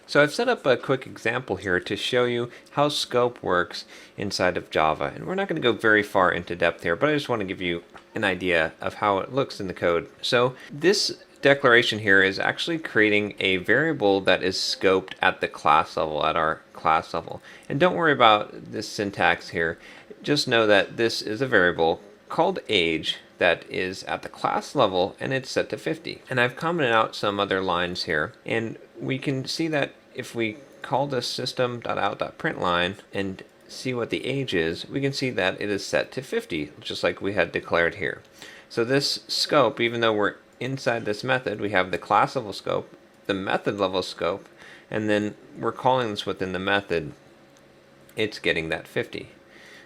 So I've set up a quick example here to show you how scope works inside of Java. And we're not going to go very far into depth here, but I just want to give you an idea of how it looks in the code. So this declaration here is actually creating a variable that is scoped at the class level, at our class level. And don't worry about this syntax here. Just know that this is a variable called age that is at the class level, and it's set to 50. And I've commented out some other lines here, and we can see that if we call this system.out.println and see what the age is, we can see that it is set to 50, just like we had declared here. So this scope, even though we're inside this method, we have the class level scope, the method level scope, and then we're calling this within the method, it's getting that 50.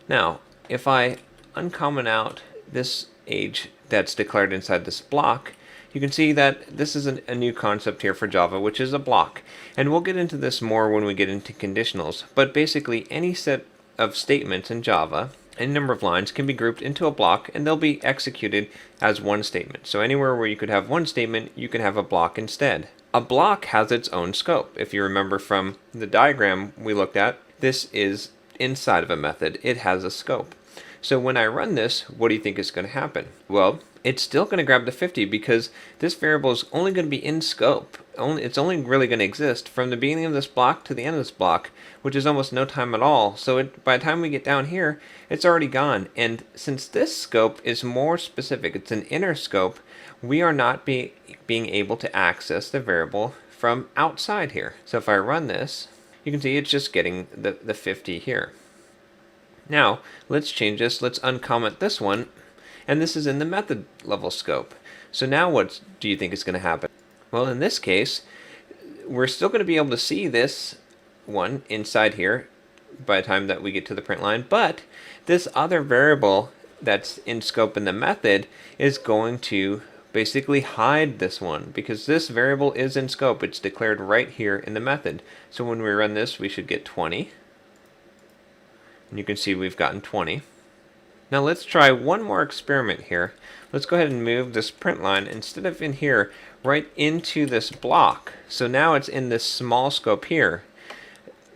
Now, if I uncomment out this age that's declared inside this block, you can see that this is a new concept here for Java, which is a block. And we'll get into this more when we get into conditionals. But basically, any set of statements in Java, any number of lines, can be grouped into a block, and they'll be executed as one statement. So anywhere where you could have one statement, you can have a block instead. A block has its own scope. If you remember from the diagram we looked at, this is inside of a method. It has a scope. So when I run this, what do you think is going to happen? Well, it's still going to grab the 50 because this variable is only going to be in scope. It's only really going to exist from the beginning of this block to the end of this block, which is almost no time at all. So by the time we get down here, it's already gone. And since this scope is more specific, it's an inner scope, we are not being able to access the variable from outside here. So if I run this, you can see it's just getting the 50 here. Now, let's change this. Let's uncomment this one. And this is in the method level scope. So now what do you think is going to happen? Well, in this case, we're still going to be able to see this one inside here by the time that we get to the print line. But this other variable that's in scope in the method is going to basically hide this one because this variable is in scope. It's declared right here in the method. So when we run this, we should get 20. And you can see we've gotten 20. Now let's try one more experiment here. Let's go ahead and move this print line, instead of in here, right into this block. So now it's in this small scope here.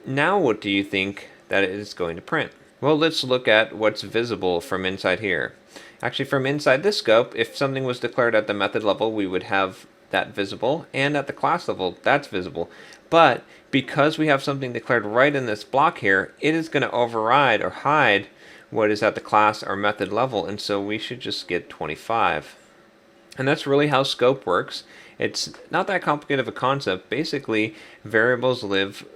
Now what do you think that it is going to print? Well, let's look at what's visible from inside here. Actually, from inside this scope, if something was declared at the method level, we would have that visible, and at the class level, that's visible. But because we have something declared right in this block here, it is going to override or hide what is at the class or method level, and so we should just get 25. And that's really how scope works. It's not that complicated of a concept. Basically, variables live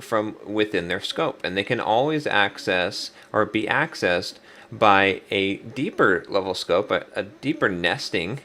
from within their scope, and they can always access or be accessed by a deeper level scope, a deeper nesting